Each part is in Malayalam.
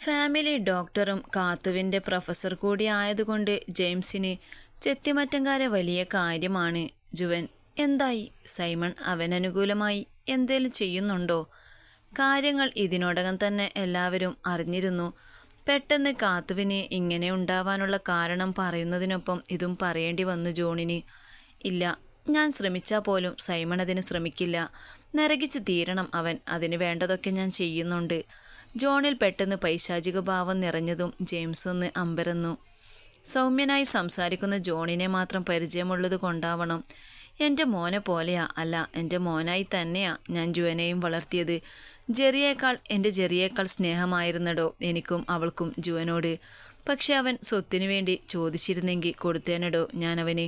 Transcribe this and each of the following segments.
ഫാമിലി ഡോക്ടറും കാത്തുവിൻ്റെ പ്രൊഫസർ കൂടി ആയതുകൊണ്ട് ജെയിംസിന് ചെത്തിമറ്റംകാരെ വലിയ കാര്യമാണ്. ജുവൻ എന്തായി? സൈമൺ അവനനുകൂലമായി എന്തേലും ചെയ്യുന്നുണ്ടോ? കാര്യങ്ങൾ ഇതിനോടകം തന്നെ എല്ലാവരും അറിഞ്ഞിരുന്നു. പെട്ടെന്ന് കാത്തുവിന് ഇങ്ങനെ ഉണ്ടാവാനുള്ള കാരണം പറയുന്നതിനൊപ്പം ഇതും പറയേണ്ടി വന്നു ജോണിന്. ഇല്ല, ഞാൻ ശ്രമിച്ചാൽ പോലും സൈമൺ അതിന് ശ്രമിക്കില്ല. നരകിച്ച് തീരണം അവൻ. അതിന് വേണ്ടതൊക്കെ ഞാൻ ചെയ്യുന്നുണ്ട്. ജോണിൽ പെട്ടെന്ന് പൈശാചിക ഭാവം നിറഞ്ഞതും ജെയിംസ് ഒന്ന് അമ്പരന്നു. സൗമ്യനായി സംസാരിക്കുന്ന ജോണിനെ മാത്രം പരിചയമുള്ളത് കൊണ്ടാവണം. എൻ്റെ മോനെ പോലെയാ, അല്ല എൻ്റെ മോനായി തന്നെയാ ഞാൻ ജുവനെയും വളർത്തിയത്. എൻ്റെ ജെറിയേക്കാൾ സ്നേഹമായിരുന്നടോ എനിക്കും അവൾക്കും ജുവനോട്. പക്ഷെ അവൻ സ്വത്തിനു വേണ്ടി ചോദിച്ചിരുന്നെങ്കിൽ കൊടുത്തേനടോ ഞാൻ അവന്.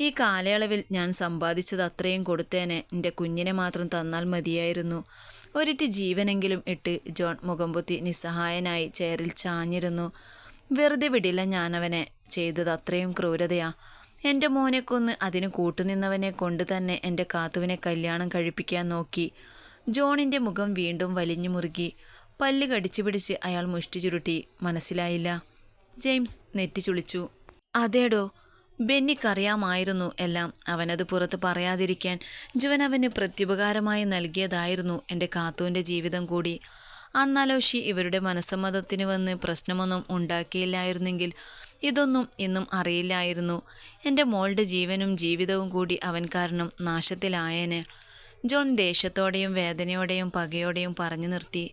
ഈ കാലയളവിൽ ഞാൻ സമ്പാദിച്ചത് അത്രയും കൊടുത്തേനെ. എൻ്റെ കുഞ്ഞിനെ മാത്രം തന്നാൽ മതിയായിരുന്നു. ഒരിറ്റ് ജീവനെങ്കിലും ഇട്ട് ജോൺ മുഖംപൊത്തി നിസ്സഹായനായി ചെയറിൽ ചാഞ്ഞിരുന്നു. വെറുതെ വിടില്ല ഞാനവനെ. ചെയ്തത് അത്രയും ക്രൂരതയാ. എൻ്റെ മോനെ കൊന്ന് അതിന് കൂട്ടുനിന്നവനെ കൊണ്ട് തന്നെ എൻ്റെ കാത്തുവിനെ കല്യാണം കഴിപ്പിക്കാൻ നോക്കി. ജോണിൻ്റെ മുഖം വീണ്ടും വലിഞ്ഞു മുറുകി. പല്ല് കടിച്ചു പിടിച്ച് അയാൾ മുഷ്ടി ചുരുട്ടി. മനസ്സിലായില്ല. ജെയിംസ് നെറ്റി ചുളിച്ചു. അതേടോ, ബെന്നിക്കറിയാമായിരുന്നു എല്ലാം. അവനത് പുറത്ത് പറയാതിരിക്കാൻ ജുവൻ അവന് പ്രത്യുപകാരമായി നൽകിയതായിരുന്നു എൻ്റെ കാത്തുവിൻ്റെ ജീവിതം കൂടി. അന്നാലോഷി ഇവരുടെ മനസ്സമ്മതത്തിന് വന്ന് പ്രശ്നമൊന്നും ഉണ്ടാക്കിയില്ലായിരുന്നെങ്കിൽ ഇതൊന്നും ഇന്നും അറിയില്ലായിരുന്നു. എൻ്റെ മോളുടെ ജീവനും ജീവിതവും കൂടി അവൻ കാരണം നാശത്തിലായേനെ. ജോൺ ദേഷ്യത്തോടെയും വേദനയോടെയും പകയോടെയും പറഞ്ഞു നിർത്തി.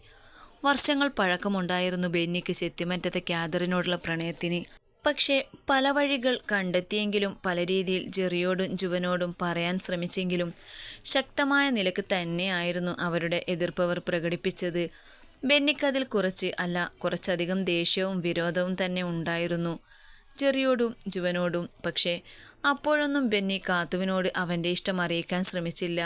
വർഷങ്ങൾ പഴക്കമുണ്ടായിരുന്നു ബെന്നിക്ക് ചെത്തിമറ്റത്തെ കാതറിനോടുള്ള പ്രണയത്തിന്. പക്ഷേ പല വഴികൾ കണ്ടെത്തിയെങ്കിലും പല രീതിയിൽ ജെറിയോടും ജുവനോടും പറയാൻ ശ്രമിച്ചെങ്കിലും ശക്തമായ നിലക്ക് തന്നെയായിരുന്നു അവരുടെ എതിർപ്പവർ പ്രകടിപ്പിച്ചത്. ബെന്നിക്കതിൽ കുറച്ചധികം ദേഷ്യവും വിരോധവും തന്നെ ഉണ്ടായിരുന്നു ജെറിയോടും ജുവനോടും. പക്ഷേ അപ്പോഴൊന്നും ബെന്നി കാത്തുവിനോട് അവൻ്റെ ഇഷ്ടം അറിയിക്കാൻ ശ്രമിച്ചില്ല.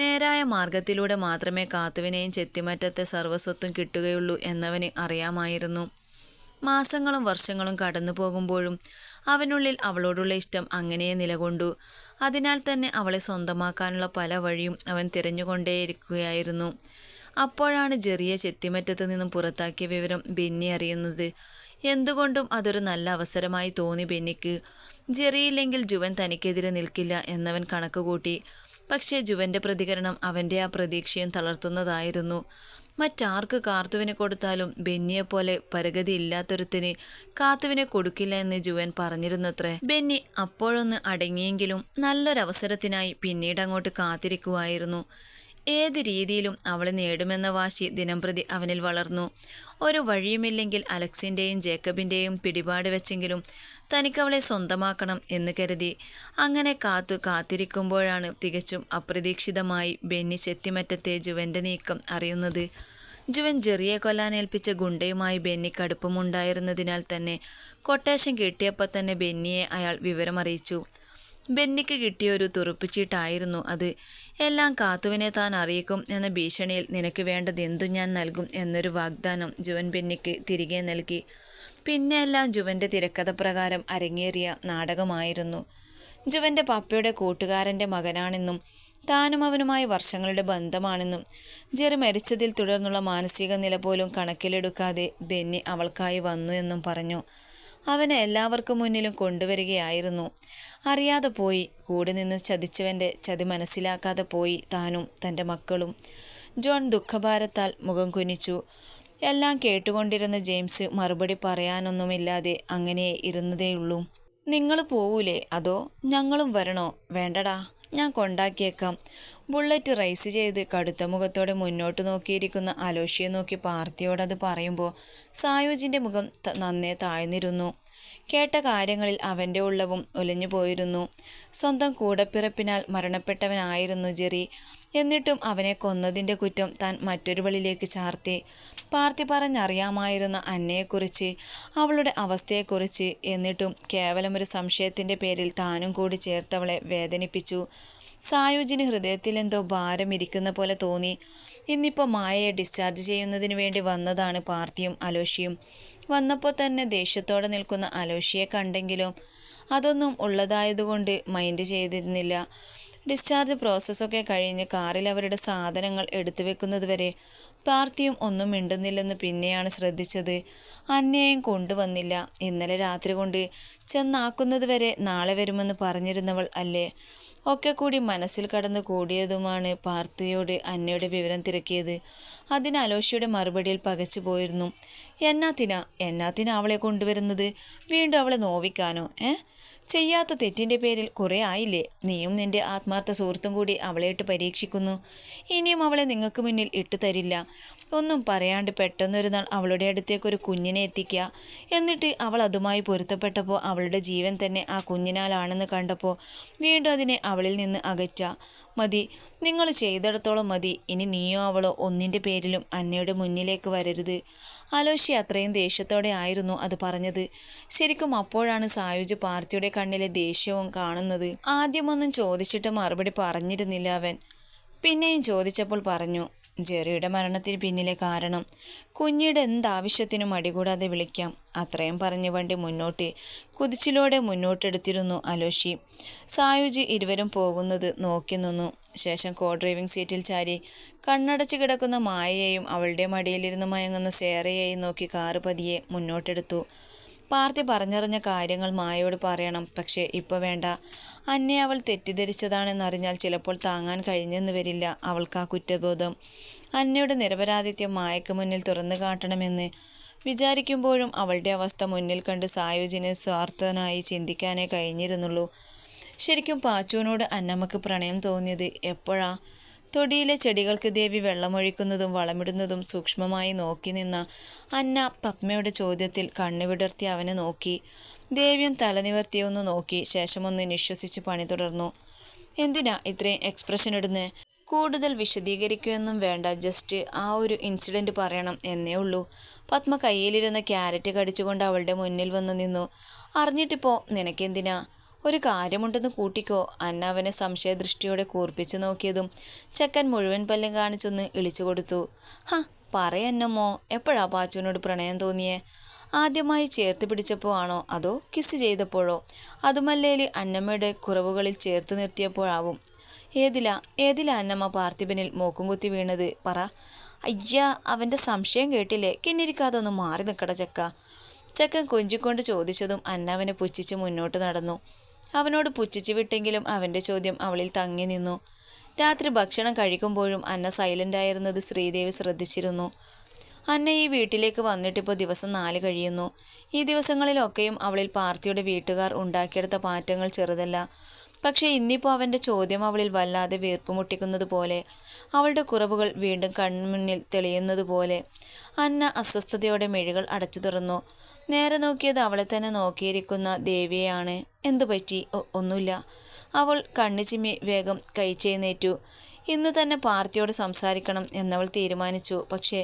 നേരായ മാർഗത്തിലൂടെ മാത്രമേ കാത്തുവിനെയും ചെത്തിമറ്റത്തെ സർവ്വസ്വത്തും കിട്ടുകയുള്ളൂ എന്നവന് അറിയാമായിരുന്നു. മാസങ്ങളും വർഷങ്ങളും കടന്നു പോകുമ്പോഴും അവനുള്ളിൽ അവളോടുള്ള ഇഷ്ടം അങ്ങനെ നിലകൊണ്ടു. അതിനാൽ തന്നെ അവളെ സ്വന്തമാക്കാനുള്ള പല വഴിയും അവൻ തിരഞ്ഞുകൊണ്ടേയിരിക്കുകയായിരുന്നു. അപ്പോഴാണ് ജെറിയെ ചെത്തിമറ്റത്ത് നിന്നും പുറത്താക്കിയ വിവരം ബെന്നി അറിയുന്നത്. എന്തുകൊണ്ടും അതൊരു നല്ല അവസരമായി തോന്നി ബെന്നിക്ക്. ജെറിയില്ലെങ്കിൽ ജുവൻ തനിക്കെതിരെ നിൽക്കില്ല എന്നവൻ കണക്കുകൂട്ടി. പക്ഷേ ജുവൻ്റെ പ്രതികരണം അവൻ്റെ ആ പ്രതീക്ഷയും തളർത്തുന്നതായിരുന്നു. മറ്റാർക്ക് കാത്തുവിനെ കൊടുത്താലും ബെന്നിയെപ്പോലെ പരഗതി ഇല്ലാത്തൊരുത്തിന് കാത്തുവിനെ കൊടുക്കില്ല എന്ന് ജുവൻ പറഞ്ഞിരുന്നത്രേ. ബെന്നി അപ്പോഴൊന്ന് അടങ്ങിയെങ്കിലും നല്ലൊരവസരത്തിനായി പിന്നീടങ്ങോട്ട് കാത്തിരിക്കുമായിരുന്നു. ഏത് രീതിയിലും അവളെ നേടുമെന്ന വാശി ദിനംപ്രതി അവനിൽ വളർന്നു. ഒരു വഴിയുമില്ലെങ്കിൽ അലക്സിൻ്റെയും ജേക്കബിൻ്റെയും പിടിപാട് വെച്ചെങ്കിലും തനിക്കവളെ സ്വന്തമാക്കണം എന്ന് കരുതി. അങ്ങനെ കാത്തിരിക്കുമ്പോഴാണ് തികച്ചും അപ്രതീക്ഷിതമായി ബെന്നി ചെത്തിമറ്റത്തെ ജുവൻ്റെ നീക്കം അറിയുന്നത്. ജുവൻ ജെറിയെ കൊല്ലാനേൽപ്പിച്ച ഗുണ്ടയുമായി ബെന്നിക്ക് അടുപ്പമുണ്ടായിരുന്നതിനാൽ തന്നെ കൊട്ടേഷൻ കിട്ടിയപ്പോൾ തന്നെ ബെന്നിയെ അയാൾ വിവരമറിയിച്ചു. ബെന്നിക്ക് കിട്ടിയൊരു തുറുപ്പുചീട്ടായിരുന്നു അത്. എല്ലാം കാത്തുവിനെ താൻ അറിയിക്കും എന്ന ഭീഷണിയിൽ നിനക്ക് വേണ്ടതെന്തു ഞാൻ നൽകും എന്നൊരു വാഗ്ദാനം ജുവൻ ബെന്നിക്ക് തിരികെ നൽകി. പിന്നെ എല്ലാം ജുവൻ്റെ തിരക്കഥ പ്രകാരം അരങ്ങേറിയ നാടകമായിരുന്നു. ജുവൻ്റെ പപ്പയുടെ കൂട്ടുകാരൻ്റെ മകനാണെന്നും താനും അവനുമായി വർഷങ്ങളുടെ ബന്ധമാണെന്നും ജെറി മരിച്ചതിൽ തുടർന്നുള്ള മാനസിക നില പോലും കണക്കിലെടുക്കാതെ ബെന്നി അവൾക്കായി വന്നു എന്നും പറഞ്ഞു. അവനെ എല്ലാവർക്കും മുന്നിലും കൊണ്ടുവരികയായിരുന്നു. അറിയാതെ പോയി. കൂടെ നിന്ന് ചതിച്ചവൻ്റെ ചതി മനസ്സിലാക്കാതെ പോയി താനും തൻ്റെ മക്കളും. ജോൺ ദുഃഖഭാരത്താൽ മുഖം കുനിച്ചു. എല്ലാം കേട്ടുകൊണ്ടിരുന്ന ജെയിംസ് മറുപടി പറയാനൊന്നുമില്ലാതെ അങ്ങനെ ഇരുന്നതേയുള്ളൂ. നിങ്ങൾ പോവൂലേ, അതോ ഞങ്ങളും വരണോ? വേണ്ടടാ, ഞാൻ കൊണ്ടാക്കിയേക്കാം. ബുള്ളറ്റ് റൈസ് ചെയ്ത് കടുത്ത മുഖത്തോടെ മുന്നോട്ട് നോക്കിയിരിക്കുന്ന അലോഷിയെ നോക്കി പാർത്തിയോടത് പറയുമ്പോൾ സായൂജിൻ്റെ മുഖം നന്നേ താഴ്ന്നിരുന്നു. കേട്ട കാര്യങ്ങളിൽ അവൻ്റെ ഉള്ളവും ഒലിഞ്ഞു പോയിരുന്നു. സ്വന്തം കൂടപ്പിറപ്പിനാൽ മരണപ്പെട്ടവനായിരുന്നു ജെറി. എന്നിട്ടും അവനെ കൊന്നതിൻ്റെ കുറ്റം താൻ മറ്റൊരുവളിലേക്ക് ചാർത്തി. പാർത്തി പറഞ്ഞറിയാമായിരുന്ന അന്നയെക്കുറിച്ച്, അവളുടെ അവസ്ഥയെക്കുറിച്ച്. എന്നിട്ടും കേവലം ഒരു സംശയത്തിൻ്റെ പേരിൽ താനും കൂടി ചേർത്തവളെ വേദനിപ്പിച്ചു. സായൂജിന് ഹൃദയത്തിലെന്തോ ഭാരം ഇരിക്കുന്ന പോലെ തോന്നി. ഇന്നിപ്പോൾ മായയെ ഡിസ്ചാർജ് ചെയ്യുന്നതിന് വേണ്ടി വന്നതാണ് പാർത്തിയും അലോഷിയും. വന്നപ്പോൾ തന്നെ ദേഷ്യത്തോടെ നിൽക്കുന്ന അലോഷിയെ കണ്ടെങ്കിലും അതൊന്നും ഉള്ളതായതുകൊണ്ട് മൈൻഡ് ചെയ്തിരുന്നില്ല. ഡിസ്ചാർജ് പ്രോസസ്സൊക്കെ കഴിഞ്ഞ് കാറിൽ അവരുടെ സാധനങ്ങൾ എടുത്തു വെക്കുന്നത് വരെ പാർത്തിയും ഒന്നും മിണ്ടുന്നില്ലെന്ന് പിന്നെയാണ് ശ്രദ്ധിച്ചത്. അന്നയെയും കൊണ്ടുവന്നില്ല. ഇന്നലെ രാത്രി കൊണ്ട് ചെന്നാക്കുന്നത് വരെ നാളെ വരുമെന്ന് പറഞ്ഞിരുന്നവൾ അല്ലേ? ഒക്കെ കൂടി മനസ്സിൽ കടന്നു കൂടിയതുമാണ് പാർത്ഥിയോട് അന്നയുടെ വിവരം തിരക്കിയത്. അതിന് അലോഷ്യയുടെ മറുപടിയിൽ പകച്ചു പോയിരുന്നു. എന്നാത്തിനാ അവളെ കൊണ്ടുവരുന്നത്? വീണ്ടും അവളെ നോവിക്കാനോ? ചെയ്യാത്ത തെറ്റിൻ്റെ പേരിൽ കുറേ ആയില്ലേ നീയും നിന്റെ ആത്മാർത്ഥ സുഹൃത്തും കൂടി അവളെ ഇട്ട് പരീക്ഷിക്കുന്നു. ഇനിയും അവളെ നിങ്ങൾക്ക് മുന്നിൽ ഇട്ടു തരില്ല. ഒന്നും പറയാണ്ട് പെട്ടെന്നൊരു നാൾ അവളുടെ അടുത്തേക്കൊരു കുഞ്ഞിനെ എത്തിക്കുക. എന്നിട്ട് അവൾ അതുമായി പൊരുത്തപ്പെട്ടപ്പോൾ അവളുടെ ജീവൻ തന്നെ ആ കുഞ്ഞിനാലാണെന്ന് കണ്ടപ്പോൾ വീണ്ടും അതിനെ അവളിൽ നിന്ന് അകറ്റുക. മതി, നിങ്ങൾ ചെയ്തിടത്തോളം മതി. ഇനി നീയോ അവളോ ഒന്നിൻ്റെ പേരിലും അന്നയുടെ മുന്നിലേക്ക് വരരുത്. അലോഷ്യ അത്രയും ദേഷ്യത്തോടെ ആയിരുന്നു അത് പറഞ്ഞത്. ശരിക്കും അപ്പോഴാണ് സായുജ് പാർത്ഥിയുടെ കണ്ണിലെ ദേഷ്യവും കാണുന്നത്. ആദ്യമൊന്നും ചോദിച്ചിട്ട് മറുപടി പറഞ്ഞിരുന്നില്ല അവൻ. പിന്നെയും ചോദിച്ചപ്പോൾ പറഞ്ഞു, ജെറിയുടെ മരണത്തിന് പിന്നിലെ കാരണം കുഞ്ഞിയുടെ എന്താവശ്യത്തിനും അടികൂടാതെ വിളിക്കാം. അത്രയും പറഞ്ഞ് വണ്ടി കുതിച്ചിലൂടെ മുന്നോട്ടെടുത്തിരുന്നു അലോഷി. സായുജ് ഇരുവരും പോകുന്നത് നോക്കി നിന്നു. ശേഷം കോ ഡ്രൈവിംഗ് സീറ്റിൽ ചാരി കണ്ണടച്ച് കിടക്കുന്ന മായയെയും അവളുടെ മടിയിലിരുന്ന് മയങ്ങുന്ന സേറയെയും നോക്കി കാറ് പതിയെ മുന്നോട്ടെടുത്തു. പാർത്ഥി പറഞ്ഞറിഞ്ഞ കാര്യങ്ങൾ മായയോട് പറയണം. പക്ഷേ ഇപ്പോൾ വേണ്ട. അന്നെ അവൾ തെറ്റിദ്ധരിച്ചതാണെന്നറിഞ്ഞാൽ ചിലപ്പോൾ താങ്ങാൻ കഴിഞ്ഞെന്ന് വരില്ല അവൾക്ക് ആ കുറ്റബോധം. അന്നയുടെ നിരപരാധിത്യം മായയ്ക്ക് മുന്നിൽ തുറന്നു കാട്ടണമെന്ന് വിചാരിക്കുമ്പോഴും അവളുടെ അവസ്ഥ മുന്നിൽ കണ്ട് സായുജിന് സ്വാർത്ഥനായി ചിന്തിക്കാനേ കഴിഞ്ഞിരുന്നുള്ളൂ. ശരിക്കും പാച്ചുവിനോട് അന്നമ്മക്ക് പ്രണയം തോന്നിയത് എപ്പോഴാ? തൊടിയിലെ ചെടികൾക്ക് ദേവി വെള്ളമൊഴിക്കുന്നതും വളമിടുന്നതും സൂക്ഷ്മമായി നോക്കി നിന്ന അന്ന പത്മയുടെ ചോദ്യത്തിൽ കണ്ണുവിടർത്തി അവനെ നോക്കി. ദേവിയും തലനിവർത്തിയൊന്ന് നോക്കി. ശേഷം ഒന്ന് നിശ്വസിച്ച് പണി തുടർന്നു. എന്തിനാ ഇത്രയും എക്സ്പ്രഷൻ ഇടുന്നേ? കൂടുതൽ വിശദീകരിക്കുകയൊന്നും വേണ്ട. ജസ്റ്റ് ആ ഒരു ഇൻസിഡൻറ്റ് പറയണം എന്നേ ഉള്ളൂ. പത്മ കയ്യിലിരുന്ന ക്യാരറ്റ് കടിച്ചുകൊണ്ട് അവളുടെ മുന്നിൽ വന്നു നിന്നു. അറിഞ്ഞിട്ടിപ്പോ നിനക്കെന്തിനാ? ഒരു കാര്യമുണ്ടെന്ന് കൂട്ടിക്കോ. അന്ന അവനെ സംശയദൃഷ്ടിയോടെ കൂർപ്പിച്ചു നോക്കിയതും ചെക്കൻ മുഴുവൻ പല്ലും കാണിച്ചൊന്ന് ഇളിച്ചു കൊടുത്തു. പറയന്നമ്മോ, എപ്പോഴാ പാച്ചുവിനോട് പ്രണയം തോന്നിയേ? ആദ്യമായി ചേർത്ത് പിടിച്ചപ്പോൾ ആണോ അതോ കിസ് ചെയ്തപ്പോഴോ? അതുമല്ലേല് അന്നമ്മയുടെ കുറവുകളിൽ ചേർത്ത് നിർത്തിയപ്പോഴാവും. ഏതിലാ അന്നമ്മ പാർത്ഥിപനിൽ മൂക്കും കുത്തി വീണത്? പറ. അയ്യാ, അവൻ്റെ സംശയം കേട്ടില്ലേ? കിന്നിരിക്കാതെ ഒന്ന് മാറി നിൽക്കട ചെക്ക. ചെക്കൻ കൊഞ്ചിക്കൊണ്ട് ചോദിച്ചതും അന്ന അവനെ പുച്ഛിച്ച് മുന്നോട്ട് നടന്നു. അവനോട് പുച്ഛിച്ച് വിട്ടെങ്കിലും അവൻ്റെ ചോദ്യം അവളിൽ തങ്ങി നിന്നു. രാത്രി ഭക്ഷണം കഴിക്കുമ്പോഴും അന്ന സൈലൻ്റായിരുന്നത് ശ്രീദേവി ശ്രദ്ധിച്ചിരുന്നു. അന്ന ഈ വീട്ടിലേക്ക് വന്നിട്ടിപ്പോൾ ദിവസം 4 കഴിയുന്നു. ഈ ദിവസങ്ങളിലൊക്കെയും അവളിൽ പാർത്ഥിയുടെ വീട്ടുകാർ ഉണ്ടാക്കിയെടുത്ത മാറ്റങ്ങൾ ചെറുതല്ല. പക്ഷേ ഇന്നിപ്പോൾ അവൻ്റെ ചോദ്യം അവളിൽ വല്ലാതെ വീർപ്പ് മുട്ടിക്കുന്നത് പോലെ, അവളുടെ കുറവുകൾ വീണ്ടും കൺമുന്നിൽ തെളിയുന്നത് പോലെ. അന്ന അസ്വസ്ഥതയോടെ മിഴികൾ അടച്ചു തുറന്നു. നേരെ നോക്കിയത് അവളെ തന്നെ നോക്കിയിരിക്കുന്ന ദേവിയെയാണ്. എന്തു പറ്റി? ഒന്നുമില്ല. അവൾ കണ്ണു ചിമ്മി വേഗം കഴിച്ചെഴുന്നേറ്റു. ഇന്ന് തന്നെ പാർത്ഥിയോട് സംസാരിക്കണം എന്നവൾ തീരുമാനിച്ചു. പക്ഷേ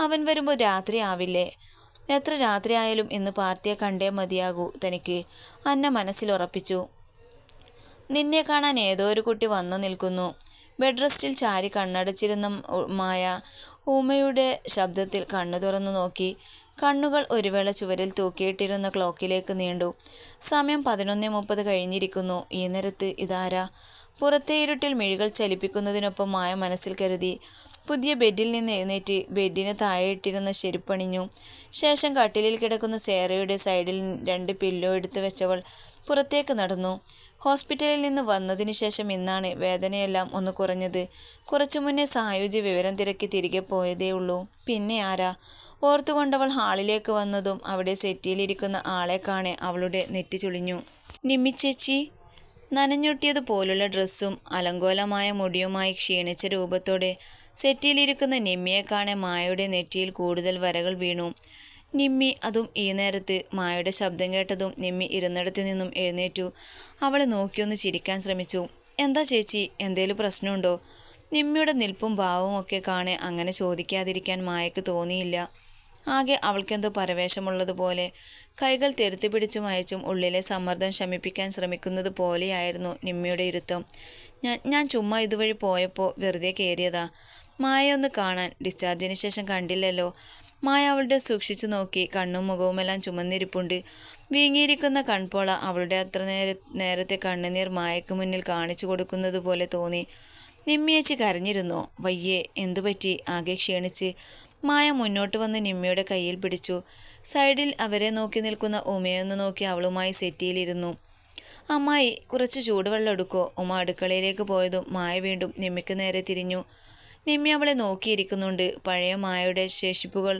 അവൻ വരുമ്പോൾ രാത്രി ആവില്ലേ? എത്ര രാത്രിയായാലും ഇന്ന് പാർത്ഥിയെ കണ്ടേ മതിയാകൂ തനിക്ക്, അന്ന മനസ്സിലുറപ്പിച്ചു. നിന്നെ കാണാൻ ഏതോ ഒരു കുട്ടി വന്നു നിൽക്കുന്നു. ബെഡ് റെസ്റ്റിൽ ചാരി കണ്ണടച്ചിരുന്ന മായ ഊമയുടെ ശബ്ദത്തിൽ കണ്ണു തുറന്നു നോക്കി. കണ്ണുകൾ ഒരു വേള ചുവരിൽ തൂക്കിയിട്ടിരുന്ന ക്ലോക്കിലേക്ക് നീണ്ടു. സമയം 11:30 കഴിഞ്ഞിരിക്കുന്നു. ഈ നേരത്ത് ഇതാരാ? പുറത്തെ ഇരുട്ടിൽ മിഴികൾ ചലിപ്പിക്കുന്നതിനൊപ്പം മായ മനസ്സിൽ കരുതി. പുതിയ ബെഡിൽ നിന്ന് എഴുന്നേറ്റ് ബെഡിന് താഴെയിട്ടിരുന്ന ചെരുപ്പണിഞ്ഞു. ശേഷം കട്ടിലിൽ കിടക്കുന്ന സേറയുടെ സൈഡിൽ 2 പില്ലോ എടുത്തു വെച്ചവൾ പുറത്തേക്ക് നടന്നു. ഹോസ്പിറ്റലിൽ നിന്ന് വന്നതിന് ശേഷം ഇന്നാണ് വേദനയെല്ലാം ഒന്ന് കുറഞ്ഞത്. കുറച്ചു മുന്നേ സായുജ് വിവരം തിരക്കി തിരികെ പോയതേ ഉള്ളൂ. പിന്നെ ആരാ? ഓർത്തുകൊണ്ടവൾ ഹാളിലേക്ക് വന്നതും അവിടെ സെറ്റിയിലിരിക്കുന്ന ആളെ കാണെ അവളുടെ നെറ്റി ചുളിഞ്ഞു. നിമ്മിച്ചേച്ചി. നനഞ്ഞൊട്ടിയതുപോലുള്ള ഡ്രസ്സും അലങ്കോലമായ മുടിയുമായി ക്ഷീണിച്ച രൂപത്തോടെ സെറ്റിയിലിരിക്കുന്ന നിമ്മിയെ കാണെ മായയുടെ നെറ്റിയിൽ കൂടുതൽ വരകൾ വീണു. നിമ്മി, അതും ഈ നേരത്ത്. മായയുടെ ശബ്ദം കേട്ടതും നിമ്മി ഇരുന്നിടത്തു നിന്നും എഴുന്നേറ്റു. അവളെ നോക്കിയൊന്ന് ചിരിക്കാൻ ശ്രമിച്ചു. എന്താ ചേച്ചി, എന്തേലും പ്രശ്നമുണ്ടോ? നിമ്മിയുടെ നിൽപ്പും ഭാവവും ഒക്കെ കാണെ അങ്ങനെ ചോദിക്കാതിരിക്കാൻ മായയ്ക്ക് തോന്നിയില്ല. ആകെ അവൾക്കെന്തോ പരവേശമുള്ളതുപോലെ, കൈകൾ തെരുത്തി പിടിച്ചും അയച്ചും ഉള്ളിലെ സമ്മർദ്ദം ശമിപ്പിക്കാൻ ശ്രമിക്കുന്നത് പോലെയായിരുന്നു നിമ്മിയുടെ ഇരുത്തം. ഞാൻ ചുമ്മാ ഇതുവഴി പോയപ്പോൾ വെറുതെ കയറിയതാ. മായയൊന്ന് കാണാൻ. ഡിസ്ചാർജിന് ശേഷം കണ്ടില്ലല്ലോ. മായ അവളുടെ സൂക്ഷിച്ചു നോക്കി. കണ്ണും മുഖവുമെല്ലാം ചുമന്നിരിപ്പുണ്ട്. വീങ്ങിയിരിക്കുന്ന കൺപോള അവളുടെ അത്ര നേരത്തെ കണ്ണുനീർ മായയ്ക്ക് മുന്നിൽ കാണിച്ചു കൊടുക്കുന്നത് പോലെ തോന്നി. നിമ്മിയേച്ചി കരഞ്ഞിരുന്നോ? വയ്യേ, എന്തുപറ്റി? ആകെ ക്ഷീണിച്ച് മായ മുന്നോട്ട് വന്ന് നിമ്മിയുടെ കയ്യിൽ പിടിച്ചു. സൈഡിൽ അവരെ നോക്കി നിൽക്കുന്ന ഉമയൊന്ന് നോക്കി അവളുമായി സെറ്റിയിലിരുന്നു. അമ്മായി, കുറച്ച് ചൂടുവെള്ളം എടുക്കോ? ഉമ അടുക്കളയിലേക്ക് പോയതും മായ വീണ്ടും നിമ്മിക്ക് നേരെ തിരിഞ്ഞു. നിമ്മി അവളെ നോക്കിയിരിക്കുന്നുണ്ട്. പഴയ മായയുടെ ശേഷിപ്പുകൾ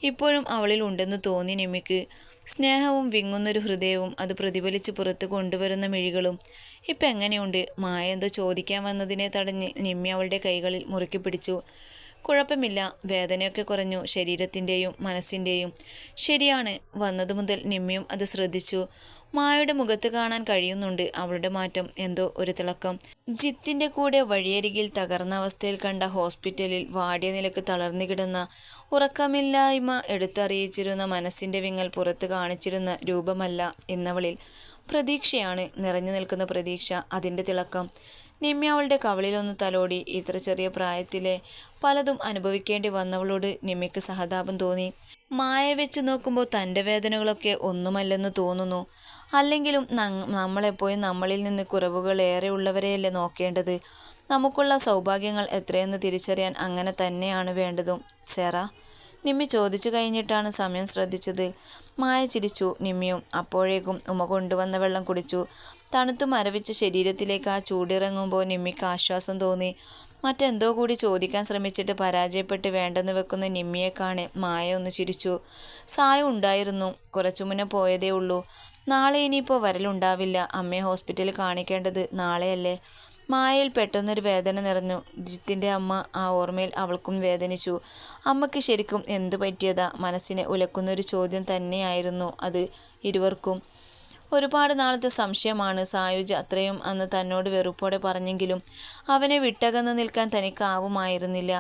ഇപ്പോഴും അവളിൽ ഉണ്ടെന്ന് തോന്നി നിമ്മിക്ക്. സ്നേഹവും വിങ്ങുന്നൊരു ഹൃദയവും അത് പ്രതിഫലിച്ച് പുറത്ത് കൊണ്ടുവരുന്ന മിഴികളും. ഇപ്പം എങ്ങനെയുണ്ട്? മായ എന്തോ ചോദിക്കാൻ വന്നതിനെ തടഞ്ഞ് നിമ്മി അവളുടെ കൈകളിൽ മുറുക്കി പിടിച്ചു. കുഴപ്പമില്ല, വേദനയൊക്കെ കുറഞ്ഞു, ശരീരത്തിൻ്റെയും മനസ്സിൻ്റെയും. ശരിയാണ്. വന്നതു മുതൽ നിമ്മിയും അത് ശ്രദ്ധിച്ചു. മായയുടെ മുഖത്ത് കാണാൻ കഴിയുന്നുണ്ട് അവളുടെ മാറ്റം, എന്തോ ഒരു തിളക്കം. ജിത്തിൻ്റെ കൂടെ വഴിയരികിൽ തകർന്ന അവസ്ഥയിൽ കണ്ട ഹോസ്പിറ്റലിൽ വാടിയ നിലക്ക് തളർന്നു കിടന്ന, ഉറക്കമില്ലായ്മ എടുത്തറിയിച്ചിരുന്ന മനസ്സിൻ്റെ വിങ്ങൽ പുറത്ത് കാണിച്ചിരുന്ന രൂപമല്ല ഇന്നവളിൽ. പ്രതീക്ഷയാണ്, നിറഞ്ഞു നിൽക്കുന്ന പ്രതീക്ഷ, അതിൻ്റെ തിളക്കം. നിമ്മി അവളുടെ കവളിലൊന്ന് തലോടി. ഇത്ര ചെറിയ പ്രായത്തിലെ പലതും അനുഭവിക്കേണ്ടി വന്നവളോട് നിമ്മിക്ക് സഹതാപം തോന്നി. മായ വെച്ച് നോക്കുമ്പോൾ തൻ്റെ വേദനകളൊക്കെ ഒന്നുമല്ലെന്ന് തോന്നുന്നു. അല്ലെങ്കിലും നമ്മളെപ്പോഴും നമ്മളിൽ നിന്ന് കുറവുകൾ ഏറെ ഉള്ളവരെയല്ലേ നോക്കേണ്ടത്? നമുക്കുള്ള സൗഭാഗ്യങ്ങൾ എത്രയെന്ന് തിരിച്ചറിയാൻ അങ്ങനെ തന്നെയാണ് വേണ്ടതും. സെറ, നിമ്മി ചോദിച്ചു കഴിഞ്ഞിട്ടാണ് സമയം ശ്രദ്ധിച്ചത്. മായ ചിരിച്ചു. നിമ്മിയും അപ്പോഴേക്കും ഉമ കൊണ്ടുവന്ന വെള്ളം കുടിച്ചു. തണുത്തു മരവിച്ച ശരീരത്തിലേക്ക് ആ ചൂടിറങ്ങുമ്പോൾ നിമ്മിക്ക് ആശ്വാസം തോന്നി. മറ്റെന്തോ കൂടി ചോദിക്കാൻ ശ്രമിച്ചിട്ട് പരാജയപ്പെട്ട് വേണ്ടെന്ന് വെക്കുന്ന നിമ്മിയെ കാണെ മായ ഒന്ന് ചിരിച്ചു. സായം ഉണ്ടായിരുന്നു, കുറച്ചു മുന്നേ പോയതേ ഉള്ളൂ. നാളെ ഇനിയിപ്പോൾ വരലുണ്ടാവില്ല. അമ്മയെ ഹോസ്പിറ്റലിൽ കാണിക്കേണ്ടത് നാളെയല്ലേ? മായയിൽ പെട്ടെന്നൊരു വേദന നിറഞ്ഞു. ജിത്തിൻ്റെ അമ്മ, ആ ഓർമ്മയിൽ അവൾക്കും വേദനിച്ചു. അമ്മയ്ക്ക് ശരിക്കും എന്തു പറ്റിയതാ? മനസ്സിനെ ഉലക്കുന്നൊരു ചോദ്യം തന്നെയായിരുന്നു അത് ഇരുവർക്കും. ഒരുപാട് നാളത്തെ സംശയമാണ്. സായുജ് അത്രയും അന്ന് തന്നോട് വെറുപ്പോടെ പറഞ്ഞെങ്കിലും അവനെ വിട്ടകന്ന് നിൽക്കാൻ തനിക്കാവുമായിരുന്നില്ല.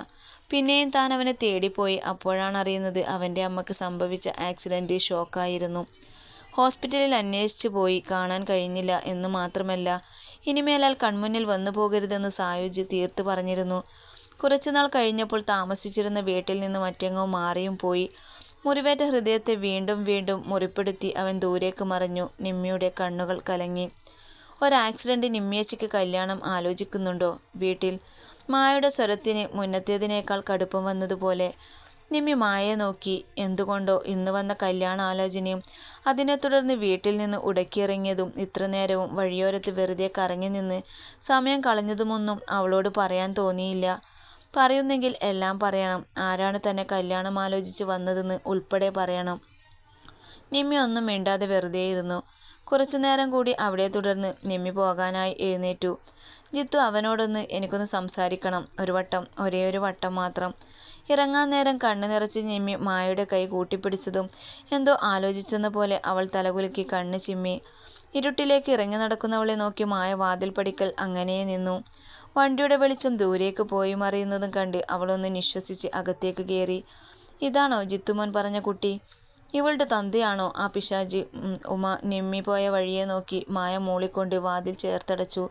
പിന്നെയും താൻ അവനെ തേടിപ്പോയി. അപ്പോഴാണ് അറിയുന്നത് അവൻ്റെ അമ്മയ്ക്ക് സംഭവിച്ച ആക്സിഡൻറ്റ് ഷോക്കായിരുന്നു. ഹോസ്പിറ്റലിൽ അന്വേഷിച്ചു പോയി, കാണാൻ കഴിഞ്ഞില്ല എന്ന് മാത്രമല്ല, ഇനിമേലാൽ കൺമുന്നിൽ വന്നു പോകരുതെന്ന് സായുജ് തീർത്ത് പറഞ്ഞിരുന്നു. കുറച്ചുനാൾ കഴിഞ്ഞപ്പോൾ താമസിച്ചിരുന്ന വീട്ടിൽ നിന്ന് മറ്റെങ്ങോ മാറിയും പോയി. മുറിവേറ്റ ഹൃദയത്തെ വീണ്ടും വീണ്ടും മുറിപ്പെടുത്തി അവൻ ദൂരേക്ക് മറഞ്ഞു. നിമ്മിയുടെ കണ്ണുകൾ കലങ്ങി. ഒരാക്സിഡൻറ്റ് നിമ്മിയച്ചിക്ക് കല്യാണം ആലോചിക്കുന്നുണ്ടോ വീട്ടിൽ? മായയുടെ സ്വരത്തിന് മുന്നത്തേതിനേക്കാൾ കടുപ്പം വന്നതുപോലെ. നിമ്മി മായയെ നോക്കി. എന്തുകൊണ്ടോ ഇന്ന് വന്ന കല്യാണാലോചനയും അതിനെ തുടർന്ന് വീട്ടിൽ നിന്ന് ഉടക്കിയിറങ്ങിയതും ഇത്ര നേരവും വഴിയോരത്ത് വെറുതെ കറങ്ങി നിന്ന് സമയം കളഞ്ഞതുമൊന്നും അവളോട് പറയാൻ തോന്നിയില്ല. പറയുന്നെങ്കിൽ എല്ലാം പറയണം. ആരാണ് തന്നെ കല്യാണം ആലോചിച്ച് വന്നതെന്ന് ഉൾപ്പെടെ പറയണം. നിമ്മി ഒന്നും മിണ്ടാതെ വെറുതെയിരുന്നു. കുറച്ചു നേരം കൂടി അവിടെ തുടർന്ന് നിമ്മി പോകാനായി എഴുന്നേറ്റു. ജിത്തു അവനോടൊന്ന് എനിക്കൊന്ന് സംസാരിക്കണം, ഒരു വട്ടം, ഒരേ ഒരു വട്ടം മാത്രം. ഇറങ്ങാൻ നേരം കണ്ണു നിറച്ച് നിമ്മി മായയുടെ കൈ കൂട്ടിപ്പിടിച്ചതും എന്തോ ആലോചിച്ചെന്ന പോലെ അവൾ തലകുലുക്കി കണ്ണ് ചിമ്മി. ഇരുട്ടിലേക്ക് ഇറങ്ങി നടക്കുന്നവളെ നോക്കി മായ വാതിൽ പടിക്കൽ അങ്ങനെ നിന്നു. വണ്ടിയുടെ വെളിച്ചം ദൂരേക്ക് പോയി മറിയുന്നതും കണ്ട് അവളൊന്ന് നിശ്വസിച്ച് അകത്തേക്ക് കയറി. ഇതാണോ ജിത്തുമോൻ പറഞ്ഞ കുട്ടി? ഇവളുടെ തന്തയാണോ ആ പിശാച്? ഉമ നിമ്മി പോയ വഴിയെ നോക്കി മായ മൂളിക്കൊണ്ട് വാതിൽ ചേർത്തടച്ചു.